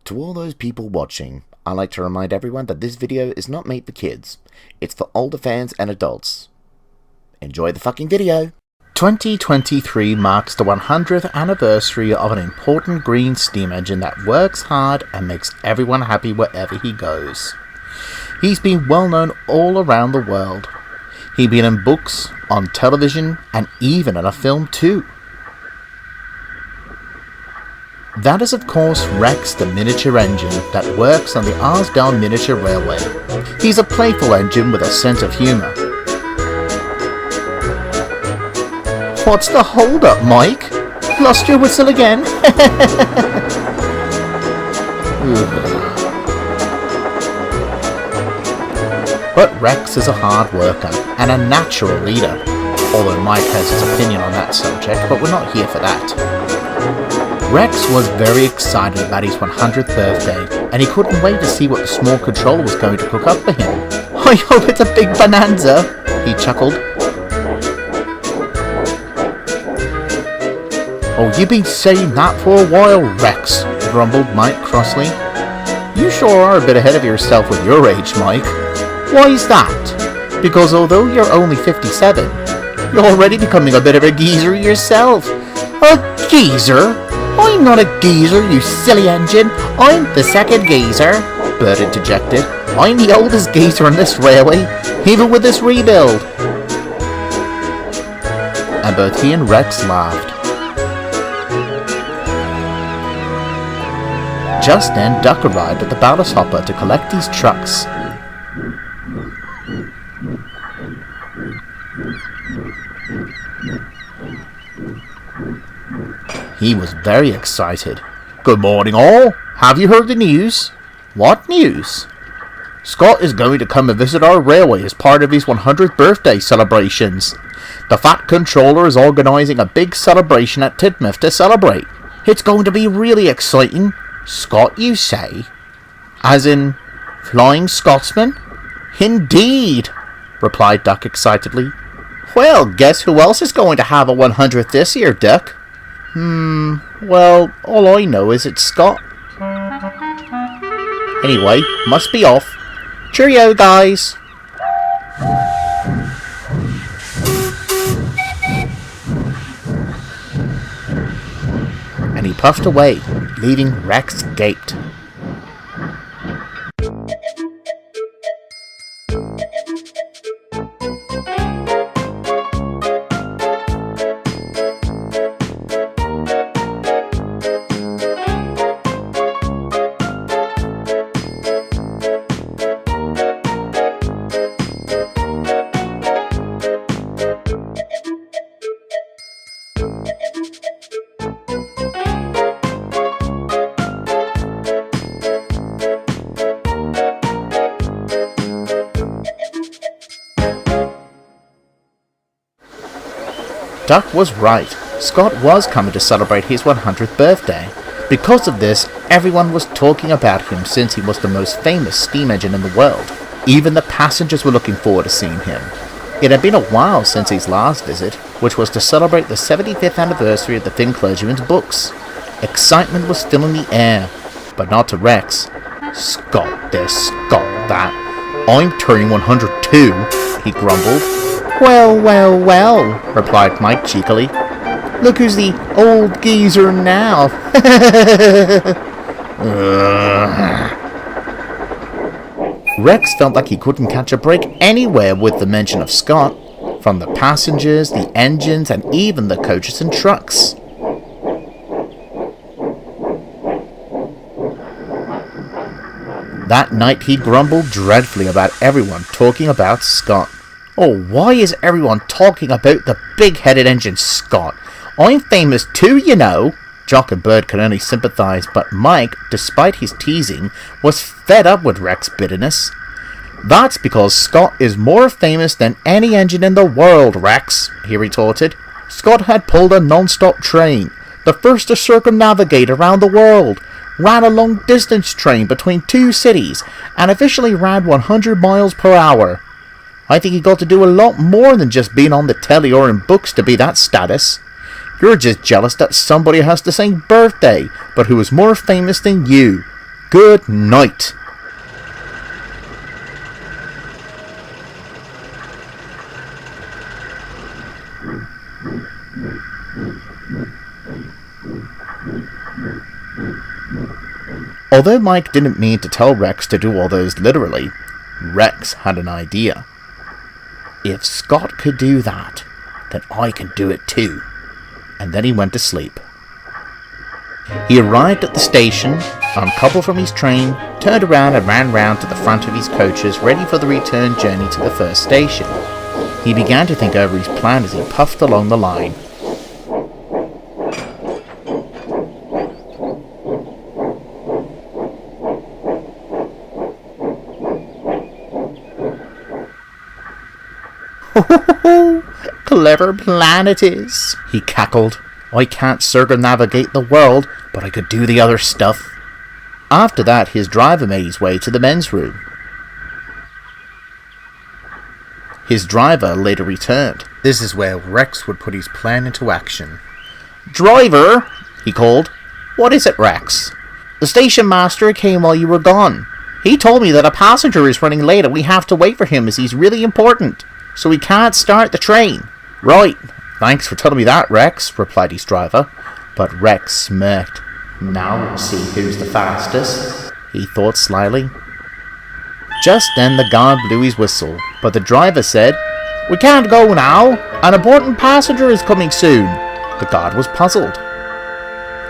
To all those people watching, I'd like to remind everyone that this video is not made for kids. It's for older fans and adults. Enjoy the fucking video! 2023 marks the 100th anniversary of an important green steam engine that works hard and makes everyone happy wherever he goes. He's been well known all around the world. He's been in books, on television, and even in a film too. That is of course Rex, the miniature engine that works on the Arsdale Miniature Railway. He's a playful engine with a sense of humour. What's the hold up, Mike? Lost your whistle again? But Rex is a hard worker and a natural leader, although Mike has his opinion on that subject, but we're not here for that. Rex was very excited about his 100th birthday, and he couldn't wait to see what the small controller was going to cook up for him. I hope it's a big bonanza, he chuckled. Oh, you've been saying that for a while, Rex, grumbled Mike crossly. You sure are a bit ahead of yourself with your age, Mike. Why is that? Because although you're only 57, you're already becoming a bit of a geezer yourself. A geezer? I'm not a geezer, you silly engine. I'm the second geezer, Bert interjected. I'm the oldest geezer on this railway, even with this rebuild. And both he and Rex laughed. Just then, Duck arrived at the ballast hopper to collect these trucks. He was very excited. Good morning, all. Have you heard the news? What news? Scott is going to come and visit our railway as part of his 100th birthday celebrations. The Fat Controller is organising a big celebration at Tidmouth to celebrate. It's going to be really exciting. Scott, you say? As in, Flying Scotsman? Indeed, replied Duck excitedly. Well, guess who else is going to have a 100th this year, Duck? Well, all I know is it's Scott. Anyway, must be off. Cheerio, guys! And he puffed away, leaving Rex gaped. Duck was right. Scott was coming to celebrate his 100th birthday. Because of this, everyone was talking about him since he was the most famous steam engine in the world. Even the passengers were looking forward to seeing him. It had been a while since his last visit, which was to celebrate the 75th anniversary of the Thin Clergyman's books. Excitement was still in the air, but not to Rex. Scott this, Scott that. I'm turning 100 too, he grumbled. Well, replied Mike cheekily. Look who's the old geezer now. Rex felt like he couldn't catch a break anywhere with the mention of Scott, from the passengers, the engines, and even the coaches and trucks. That night he grumbled dreadfully about everyone talking about Scott. Oh, why is everyone talking about the big-headed engine Scott? I'm famous too, you know. Jock and Bird could only sympathise, but Mike, despite his teasing, was fed up with Rex's bitterness. That's because Scott is more famous than any engine in the world, Rex, he retorted. Scott had pulled a non-stop train, the first to circumnavigate around the world, ran a long-distance train between two cities, and officially ran 100 miles per hour. I think he got to do a lot more than just being on the telly or in books to be that status. You're just jealous that somebody has the same birthday, but who is more famous than you. Good night. Although Mike didn't mean to tell Rex to do all those literally, Rex had an idea. If Scott could do that, then I can do it too. And then he went to sleep. He arrived at the station, uncoupled from his train, turned around and ran round to the front of his coaches, ready for the return journey to the first station. He began to think over his plan as he puffed along the line. Clever plan it is, he cackled. I can't circumnavigate the world, but I could do the other stuff. After that, his driver made his way to the men's room. His driver later returned. This is where Rex would put his plan into action. Driver, he called. What is it, Rex? The station master came while you were gone. He told me that a passenger is running late and we have to wait for him as he's really important, so we can't start the train. Right. Thanks for telling me that, Rex, replied his driver. But Rex smirked. Now we'll see who's the fastest, he thought slyly. Just then the guard blew his whistle, but the driver said, We can't go now. An important passenger is coming soon. The guard was puzzled.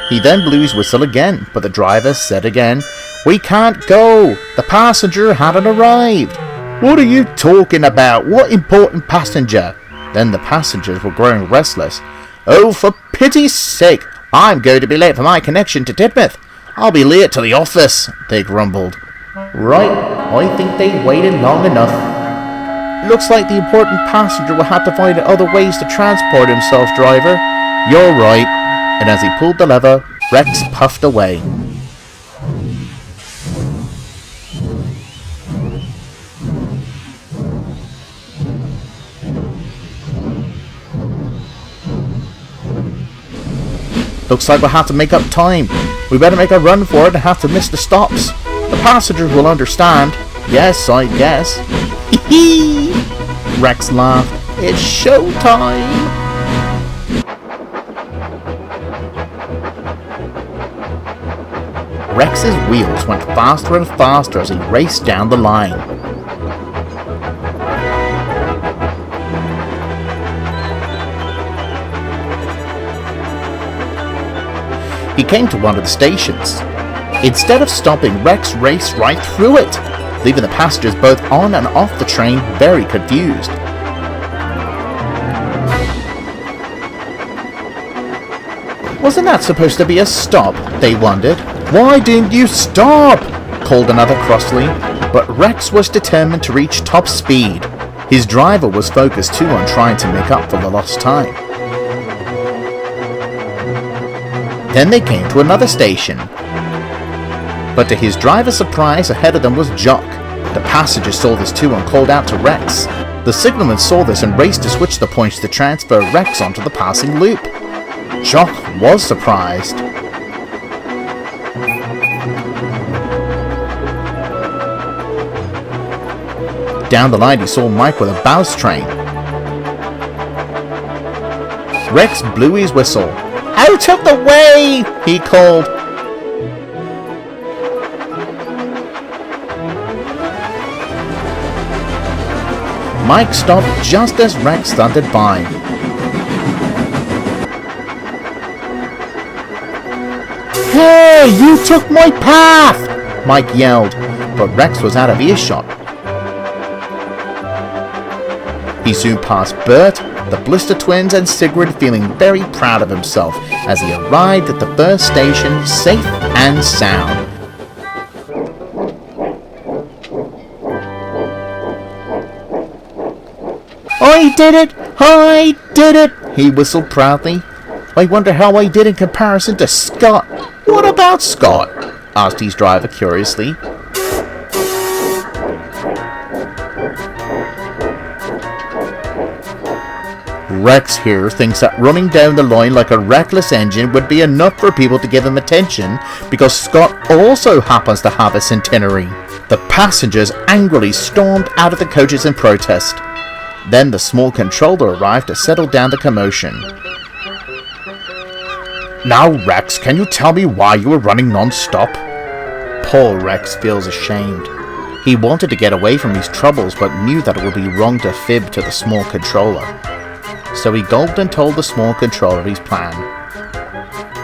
He then blew his whistle again, but the driver said again, We can't go. The passenger hadn't arrived. What are you talking about? What important passenger? Then the passengers were growing restless. Oh, for pity's sake, I'm going to be late for my connection to Tidmouth. I'll be late to the office, they grumbled. Right, I think they waited long enough. Looks like the important passenger will have to find other ways to transport himself, driver. You're right. And as he pulled the lever, Rex puffed away. Looks like we'll have to make up time. We better make a run for it and have to miss the stops. The passengers will understand. Yes, I guess. Hee hee! Rex laughed. It's showtime! Rex's wheels went faster and faster as he raced down the line. He came to one of the stations. Instead of stopping, Rex raced right through it, leaving the passengers both on and off the train very confused. Wasn't that supposed to be a stop? They wondered. Why didn't you stop? Called another crossly, but Rex was determined to reach top speed. His driver was focused too on trying to make up for the lost time. Then they came to another station. But to his driver's surprise, ahead of them was Jock. The passengers saw this too and called out to Rex. The signalman saw this and raced to switch the points to transfer Rex onto the passing loop. Jock was surprised. Down the line he saw Mike with a bounce train. Rex blew his whistle. Out of the way! He called. Mike stopped just as Rex thundered by. Hey, you took my path! Mike yelled, but Rex was out of earshot. He soon passed Bert, the Blister twins, and Sigrid, feeling very proud of himself as he arrived at the first station safe and sound. I did it! I did it! He whistled proudly. I wonder how I did in comparison to Scott. What about Scott? Asked his driver curiously. Rex here thinks that running down the line like a reckless engine would be enough for people to give him attention because Scott also happens to have a centenary. The passengers angrily stormed out of the coaches in protest. Then the small controller arrived to settle down the commotion. Now, Rex, can you tell me why you were running non-stop? Poor Rex feels ashamed. He wanted to get away from his troubles but knew that it would be wrong to fib to the small controller. So he gulped and told the small controller his plan.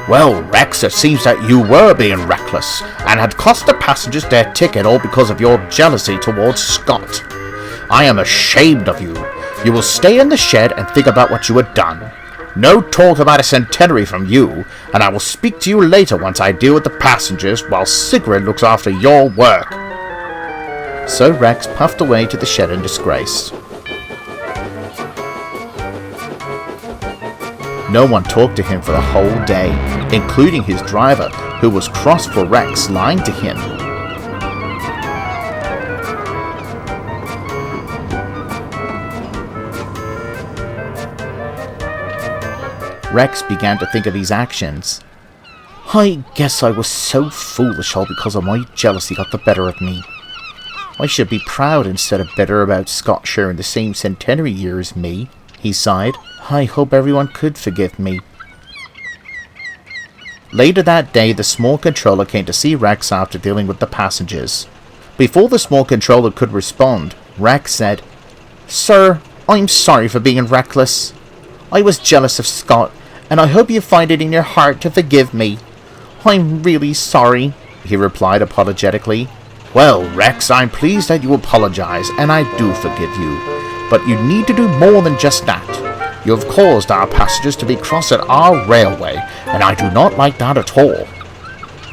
Well, Rex, it seems that you were being reckless and had cost the passengers their ticket all because of your jealousy towards Scott. I am ashamed of you. You will stay in the shed and think about what you had done. No talk about a centenary from you, and I will speak to you later once I deal with the passengers while Sigrid looks after your work. So Rex puffed away to the shed in disgrace. No one talked to him for the whole day, including his driver, who was cross for Rex lying to him. Rex began to think of his actions. I guess I was so foolish all because of my jealousy got the better of me. I should be proud instead of bitter about Scott sharing the same centenary year as me, he sighed. I hope everyone could forgive me. Later that day, the small controller came to see Rex after dealing with the passengers. Before the small controller could respond, Rex said, Sir, I'm sorry for being reckless. I was jealous of Scott, and I hope you find it in your heart to forgive me. I'm really sorry, he replied apologetically. Well, Rex, I'm pleased that you apologize, and I do forgive you. But you need to do more than just that. You have caused our passengers to be cross at our railway, and I do not like that at all.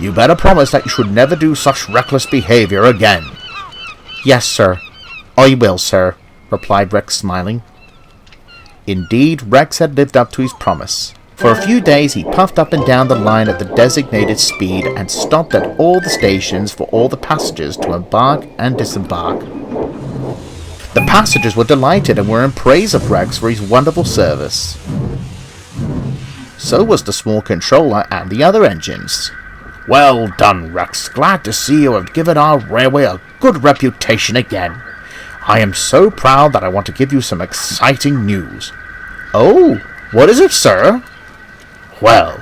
You better promise that you should never do such reckless behavior again. Yes, sir. I will, sir, replied Rex, smiling. Indeed, Rex had lived up to his promise. For a few days he puffed up and down the line at the designated speed and stopped at all the stations for all the passengers to embark and disembark. The passengers were delighted and were in praise of Rex for his wonderful service. So was the small controller and the other engines. Well done, Rex. Glad to see you have given our railway a good reputation again. I am so proud that I want to give you some exciting news. Oh, what is it, sir? Well,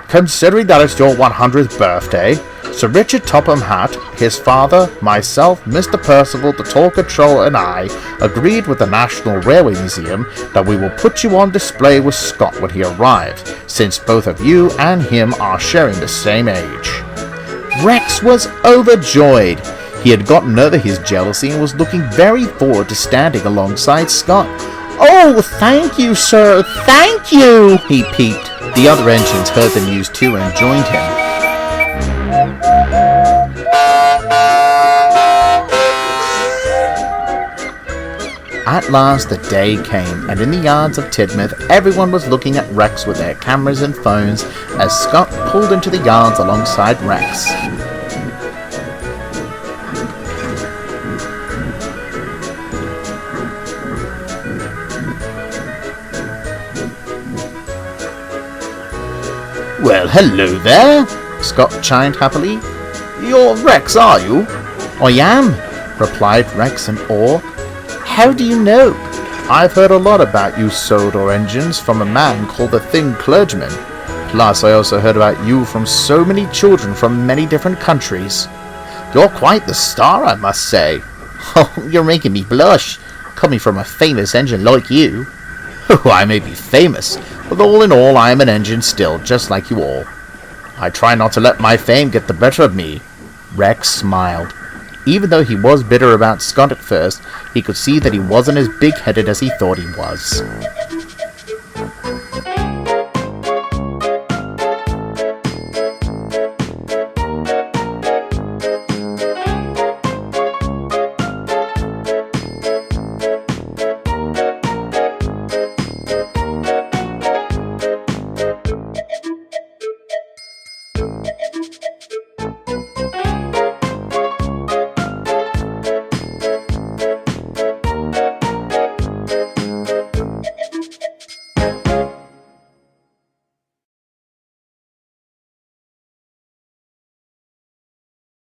considering that it's your 100th birthday, Sir Richard Topham Hatt, his father, myself, Mr. Percival, the tour controller, and I agreed with the National Railway Museum that we will put you on display with Scott when he arrives, since both of you and him are sharing the same age. Rex was overjoyed. He had gotten over his jealousy and was looking very forward to standing alongside Scott. Oh, thank you, sir, thank you, he peeped. The other engines heard the news too and joined him. At last the day came, and in the yards of Tidmouth everyone was looking at Rex with their cameras and phones as Scott pulled into the yards alongside Rex. Well, hello there, Scott chimed happily. You're Rex, are you? I am, replied Rex in awe. How do you know? I've heard a lot about you Sodor engines from a man called the Thin Clergyman. Plus, I also heard about you from so many children from many different countries. You're quite the star, I must say. Oh, you're making me blush, coming from a famous engine like you. Oh, I may be famous, but all in all I am an engine still, just like you all. I try not to let my fame get the better of me. Rex smiled. Even though he was bitter about Scott at first, he could see that he wasn't as big-headed as he thought he was.